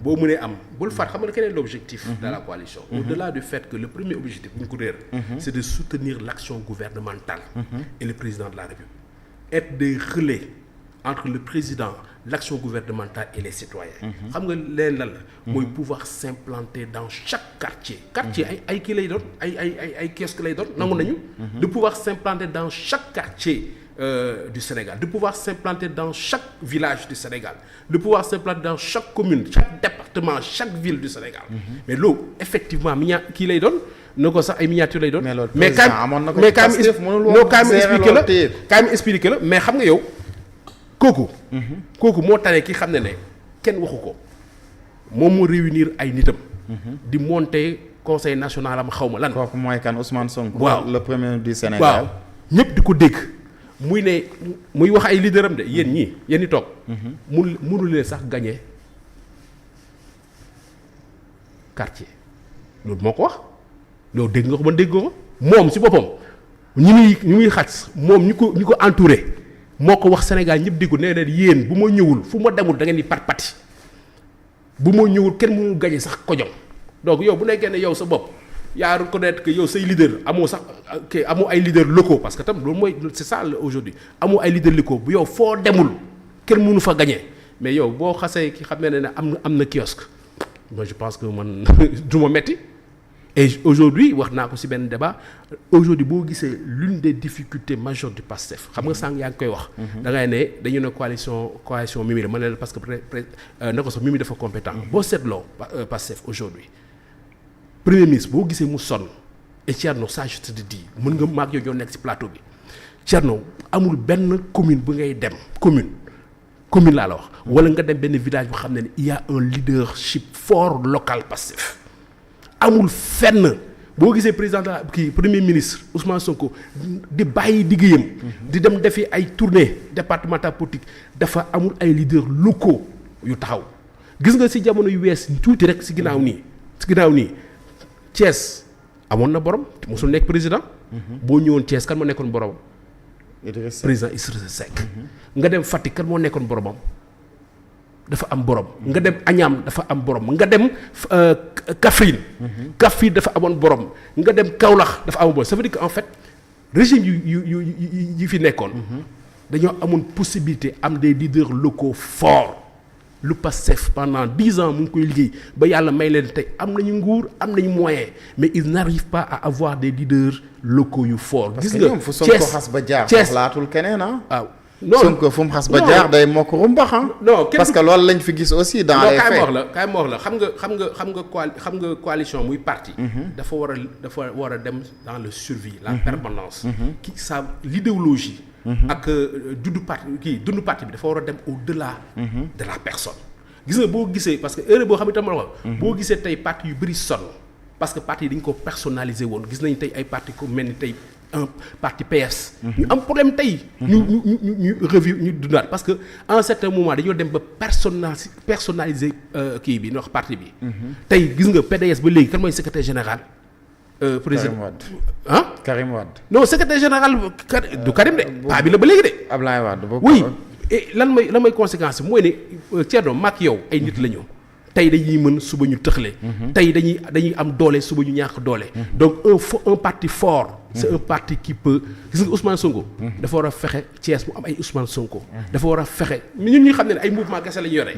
boo mënee am bul fàtt xam nga quel est l'objectif de la coalition. Au-delà du fait que le premier objectif bu ñu ko réer. C'est de soutenir l'action gouvernementale. Et le président de la République. Être des relais entre le président, l'action gouvernementale et les citoyens. xam nga leen lan la. mooy pouvoir s'implanter dans chaque quartier. quartier ay kii lay doon ay kiosque lay doon nangu nañu. de pouvoir s'implanter dans chaque quartier du Sénégal, de pouvoir s'implanter dans chaque village du Sénégal, de pouvoir s'implanter dans chaque commune, chaque département, chaque ville du Sénégal. Mais loolu effectivement kii lay doon na ko sax ay miniature lay doon. mais kaay mi expliqué la mais xam nga yow. kooku moo tane ki xam ne kenn waxu ko moom moo réunir ay nitam. di monter conseil national am xaw ma lan. kooku mooy kan Ousmane Sonko. waaw le premier du Sénégal. waaw ñëpp di ko dégg muy wax ay leader am de yéen ñi toog. mënu leen sax gagner quartier loolu moo ko wax loolu dégg nga ko man dégg nga ko moom si boppam ñi muy xaj moom ñi ko entouré. moo ko wax Sénégal ñëpp di ko nee na yéen bu ma ñëwul fu ma demul da ngeen di pati bu ma ñëwul kenn mënul gañe sax kojom donc yow bu nekkee ne yow sa bopp yaa reconnaître que yow say leader amoo sax amoo ay leaders locaux parce que tam loolu mooy c'est ça aujourd'hui amoo ay leaders locaux bu yow foo demul kenn mënu fa gañe mais yow boo xasee ki xam ne am na kiosque moi je pense que man du ma metti et aujourd'hui wax naa ko ci benn débat aujourd'hui boo gisee l'une des difficultés majeures du PASTEF xam nga sànq yaa ngi koy wax. da ngay ne dañu ne coalition Mimi la ma ne la parce que na ko sax Mimi dafa compétent. boo seetloo PASTEF aujourd'hui premier ministre boo gisee mu sonn et Thierno ça je te dis mën nga maag yow ñoo nekk ci plateau bi Thierno amul benn commune bu ngay dem commune laa la wax. wala nga dem benn village bu xam ne il y a un leadership fort local PASTEF. amul fenn boo gisee président de la premier ministre Ousmane Sonko di bàyyi liggéeyam di dem defi ay tournée départementale politique dafa amul ay leaders locaux yu taxaw gis nga ci jamono yu wees tuuti rek ci ginnaaw nii Thiès amoon na borom mosul nekk président. boo ñëwoon Thiès kan moo nekkoon borom. président Idrissa Seck. nga dem Fatick kan moo nekkoon boromam. dafa am borom nga dem Agnam dafa am borom nga dem Kaffrine. Kaffrine dafa amoon borom nga dem Kaolack dafa amoon borom ça veut dire que en fait régime yu fi nekkoon. dañoo amoon possibilité am des leaders locaux forts. lu PASTEF pendant 10 ans mu ngi koy liggéey ba yàlla may leen tey am nañu nguur am nañu moyen mais ils n'arrivent pas à avoir des leaders locaux yu forts. gis nga parce que fu Sonko xas ba jaar. laatul keneen waaw. non Sonko fu mu xas ba jaar day mokk rumbax non parce que loolu lañ fi gis aussi dans les faits. kaay ma wax la xam nga coalition muy parti. dafa war a dem dans le survie la permanence. qui sa l'idéologie ak dundu parti bi dafa war a dem au-delà de la personne. gis nga boo gisee parce que heure boo xam ne tam la wax. boo gisee tey parti yu bëri sonn parce que parti yi dañ ko personnaliser woon gis nañ tey ay parti ko mel ni tey un parti PS. ñu am problème tey. ñu revivre ñu dundaat parce que à un certain moment dañoo dem ba personnaliser kii bi ñu wax parti bi. tey gis nga PDS ba léegi kan mooy secrétaire général. président Karim Wade. non secrétaire général du Karim de. paa bi la ba léegi de. Ablaye Wade oui et lan mooy conséquence bi mooy ne Thierno maak yow ay nit la ñu. tey dañuy mën suba ñu tëxle. tey dañuy am doole suba ñu ñàkk doole. donc un parti fort. c'est un parti qui peut gis nga Ousmane Sonko. dafa war a fexe Thiès mu am ay Ousmane Sonko. dafa war a fexe ñun ñi xam ne ay mouvement kese la ñu yore.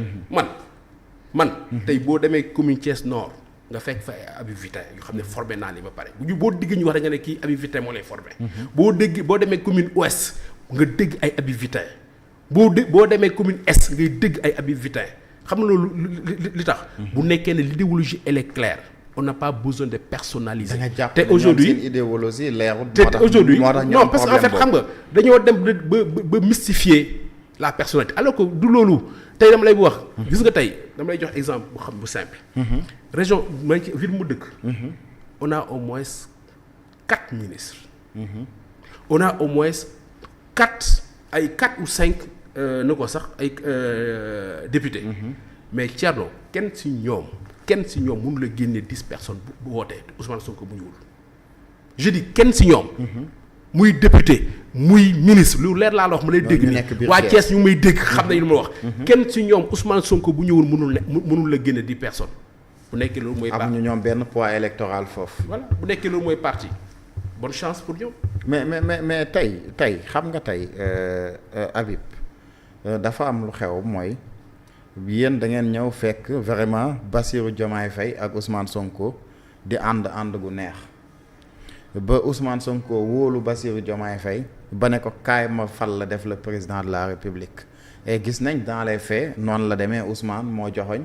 man tey boo demee commune Thiès Nord nga fekk fa ay Habib Vitin yoo xam ne formé naa li ba pare boo dégg ñu wax rek nga ne kii Habib Vitin moo lay formé. boo demee commune Ouest nga dégg ay Habib Vitin boo demee commune Est ngay dégg ay Habib Vitin. xam nga loolu li tax. bu nekkee ne l'idéologie elle est claire on n'a pas besoin de personnaliser. te aujourd'hui seen idéologie leerul. te aujourd'hui non parce que en fait xam nga dañoo dem ba mystifier la personnalité alors que du loolu tey dama lay wax. gis nga tey dama lay jox exemple bu simple. région man ci ville mu dëkk. on a au moins 4 ministres. on a au moins 4 ou 5. na ko sax ay député mais Thierno kenn si ñoom mënu la génne 10 personnes bu wootee Ousmane Sonko bu ñuul je dis kenn si ñoom muy député muy ministre lu leer laa la wax ma lay dégg nii waa Thiès ñu may dégg xam nañu lu ma wax kenn ci ñoom Ousmane Sonko bu ñëwoon mënul la génne 10 personnes bu nekkee loolu mooy parti amuñu ñoom benn poids électoral foofu voilà bu nekkee loolu mooy parti bonne chance pour ñoom mais tey xam nga tey Habib dafa am lu xew mooy yéen da ngeen ñëw fekk vraiment Bassirou Diomaye Faye ak Ousmane Sonko di ànd gu neex ba Ousmane Sonko wóolu Bassirou Diomaye Faye ba ne ko kaay ma fal la def le président de la République et gis nañ dans les faits noonu la demee Ousmane moo joxoñ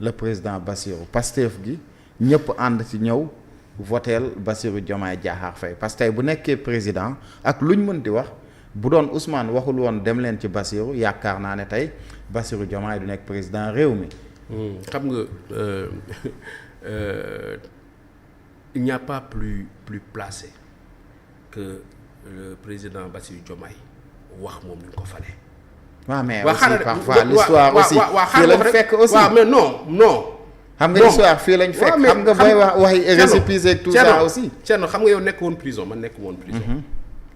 le président Bassirou Pastef gi ñëpp ànd ci ñëw voteel Bassirou Diomaye Diakhar Faye parce que tey bu nekkee président ak lu ñu mën di wax bu doon Ousmane waxul woon dem leen ci Bassirou yaakaar naa ne tey Bassirou Diomaye du nekk président réew mi. xam nga il n'y a pas plus placé que le président Bassirou Diomaye wax moom ni ñu ko falee. waaw mais aussi parfois l'histoire aussi fii lañ fekk aussi waaw mais non. xam nga l'histoire fii lañ fekk xam nga booy wax waxi récépissé ak tout ça aussi. Thierno xam nga yow nekk woon prison man nekk woon prison.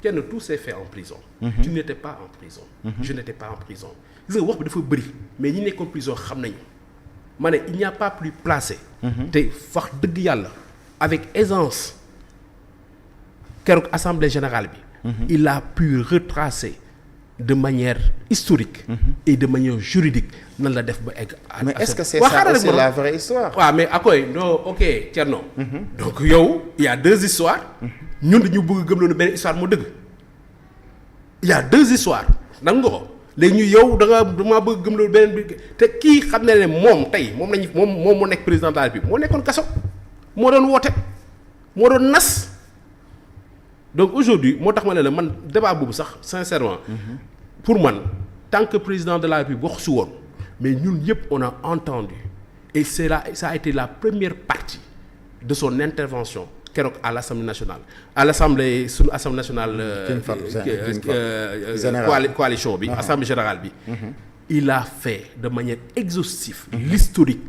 Thierno tout s'est fait en prison. Tu n'étais pas en prison. Je n'étais pas en prison. gis nga wax bi dafa bëri mais ñi nekkoon prison xam nañu ma ne il n'y a pas plus placé. te wax dëgg yàlla avec aisance keroog assemblée générale bi. il a pu retracer de manière historique. et de manière juridique nan la def ba egg. mais est-ce que c'est ça aussi la vraie histoire. waaw mais akoy non ok Thierno. donc yow il y a 2 histoires. ñun dañu bëgg gëm loolu benn histoire moo dëgg. il y a 2 histoires nangu nga ko léegi ñu yow dama bëgg gëm loolu beneen bi te kii xam ne moom tey moom moo nekk président de la République moo nekkoon kaso moo doon woote moo doon nas donc aujourd'hui moo tax ma ne la man débat boobu sax sincèrement pour man tant que président de la République wax si woon mais ñun yëpp on a entendu et ça a été la première partie de son intervention keroog à l'Assemblée nationale à l'Assemblée suñu Assemblée nationale coalition bi Assemblée générale bi il a fait de manière exhaustive l'historique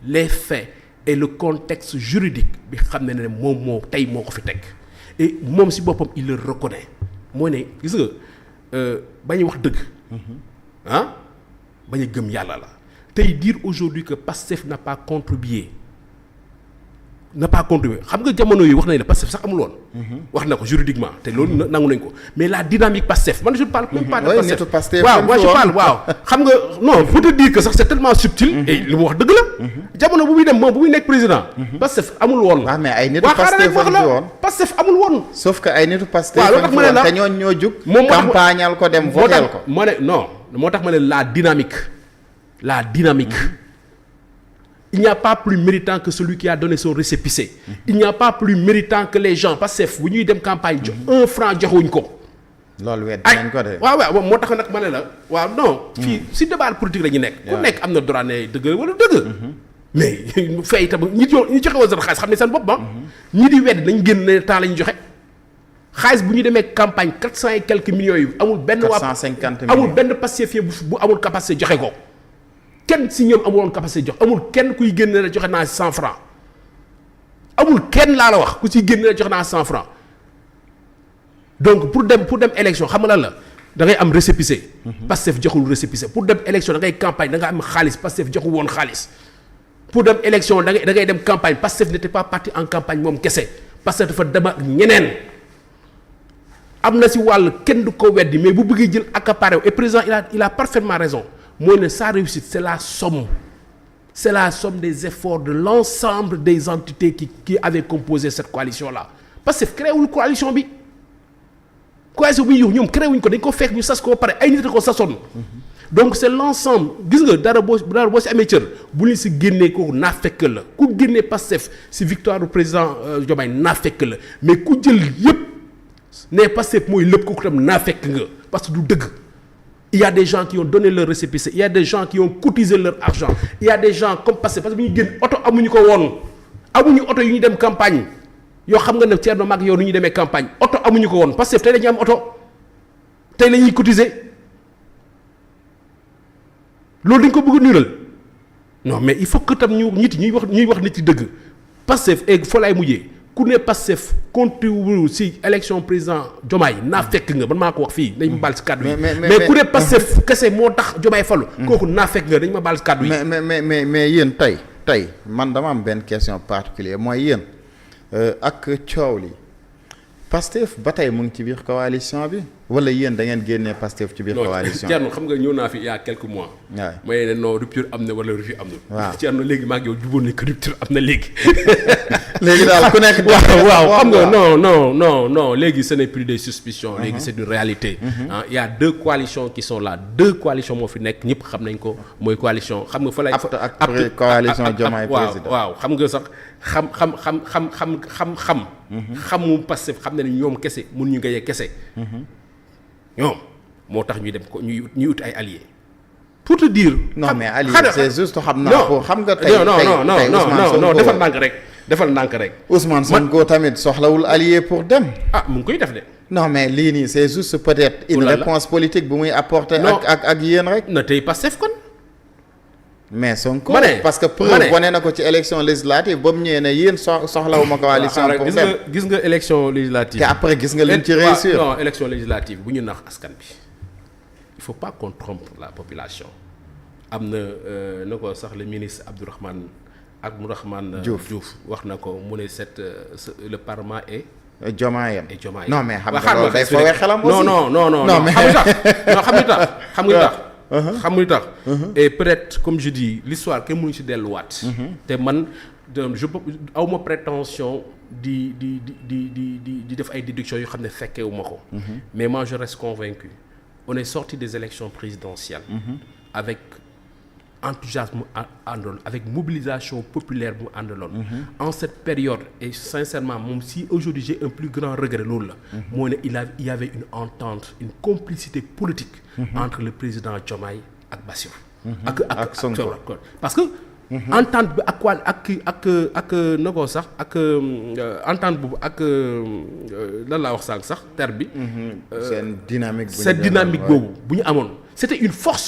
les faits et le contexte juridique bi xam ne moom moo tey moo ko fi teg et moom si boppam il le reconnaît mooy ne gis nga bañu wax dëgg bañ a gëm yàlla la tey dire aujourd'hui que Pastef n'a pas contribué xam nga jamono yi wax nañ ne Pastef sax amul woon. wax na ko juridiquement te loolu nangu nañ ko mais la dynamique Pastef man je parle même pas de Pastef. waaw moi je parle waaw xam nga non pour te dire que sax c'est tellement subtil. et li mu wax dëgg la. jamono bu muy dem moom bu muy nekk président. Pastef amul woon. waaw mais ay nitu Pastef wax la woon Pastef amul woon. sauf que ay nitu Pastef. waaw loolu tax ma ne la te ñooñu ñoo jug. moom campagnal ko dem votel ko. moo ne non moo tax ma ne la dynamique. Il n'y a pas plus méritant que celui qui a donné son récépissé. Il n'y a pas plus méritant que les gens parce que bu ñuy dem campagne jox 1 franc joxuñ ko. loolu wet nañ ko de. waaw moo tax nag ma ne la waaw non. fii si débat politique la ñu nekk. ku nekk am na droit ne dëgg wala dëgg. mais fay itam ñi joxe woon seen xaalis xam ne seen bopp ñi di wedd nañ génn ne temps la ñu joxe. xaalis bu ñu demee campagne 400 et quelques millions yi amul benn. 450 millions amul benn Pastefien bu amul capacité joxe ko. kenn si ñoom amuloon capacité jox amul kenn kuy génne la joxe naa 100 francs amul kenn laa la wax ku si génne la joxe naa 100 francs donc pour dem élection xam nga lan la da ngay am récépissé. Pastef joxul récépissé pour dem élection da ngay campagne da nga am xaalis Pastef joxu woon xaalis pour dem élection da ngay dem campagne Pastef n'était pas parti en campagne moom kese Pastef dafa dem ak ñeneen am na si wàll kenn du ko weddi mais bu bëggee jël accaparé et président il a parfaitement raison. mooy ne sa réussite c'est la somme des efforts de l'ensemble des entités qui avaient composé cette coalition là parce que créé wul coalition bi ñoom créé wuñ ko dañ ko fekk ñu sas ko pare ay nit ko sasoon donc c'est l'ensemble gis nga dara boo si amee cër bu ñu si génnee ko naa fekk la ku génnee Pastef si victoire du président Diomaye naa fekk la mais ku jël yépp ne Pastef mooy lépp kooku tam naa fekk nga parce que du dëgg. Il y a des gens qui ont donné leur récépissé il y a des gens qui ont cotisé leur argent il y a des gens comme parce que bu ñuy génn oto amuñu ko woon amuñu oto yu ñu dem campagne yoo xam nga ne Thierno mag yow nu ñuy demee campagne oto amuñu ko woon parce que tey la ñuy am oto tey la ñuy cotiser loolu dañ ko bëgg a niral non mais il faut que tam ñuy wax nit ci dëgg parce que fa laay mujjee ku ne Pastef contribué si élection président Diomaye naa fekk nga man maa ko wax fii nañ ma baal si kàddu yi mais ku ne Pastef kese moo tax Diomaye falu kooku naa fekk nga dañ ma baal si kàddu yi mais yéen tey man dama am benn question particulière mooy yéen ak coow li Pastef ba tey mu ngi ci biir coalition bi wala yéen da ngeen génnee Pastef ci biir coalition bi. Thierno xam nga ñëw naa fi il y a quelques mois. waaw mooy ne non rupture am na wala rupture am na. waaw Thierno léegi maa ngi yow jubóon nañ ko rupture am na léegi. léegi daal ku nekk. waaw xam nga non léegi ce n'est plus des suspicions. léegi c'est une réalité. Il y a deux coalitions qui sont là deux coalitions moo fi nekk ñëpp xam nañ ko mooy coalition xam nga fa lay. ak coalition Diomaye président waaw xam nga sax xamu Pastef xam na ni ñoom kese mënuñu gañe kese. ñoom moo tax ñuy dem ko ñuy ut ay alliés. pour te dire. non mais alliés c'est juste xam naa ko xam nga. tey non defal ndànk rek. Ousmane Sonko tamit soxlawul allié pour dem. mu ngi koy def de. non mais lii nii c'est juste peut-être une réponse politique bu muy apporter. ak yéen rek. na tey Pastef kon. mais Sonko parce que preuve wane na ko ci élection législative ba mu ñëwee ne yéen soxlawuma coalition pour dem gis nga élection législative. te après gis nga leen ci réussir. non élection législative bu ñu nax askan bi il faut pas qu'on trompe la population. am na ko sax le ministre Abdourahmane Diouf wax na ko mu ne le parlement est. Diomayem Diomaye non mais xam nga loolu day foowee xelam aussi. non mais xam nga tax et peut-être comme je dis l'histoire kenn mënuñu ci delluwaat. te man je awma prétention di def ay déductions yoo xam ne fekkewuma ko. mais moi je reste convaincu on est sorti des élections présidentielles. avec enthousiasme àndaloon avec mobilisation populaire bu àndaloon. En cette période et sincèrement moom si aujourd'hui j'ai un plus grand regret loolu la. moo ne il y avait une entente une complicité politique. entre le président Diomaye ak Bassirou. ak Sonko parce que. entente bi ak quoi ak na ko sax ak entente boobu ak lan laa wax sànq sax terme bi. seen dynamique. cette dynamique boobu bu ñu amoon c'était une force.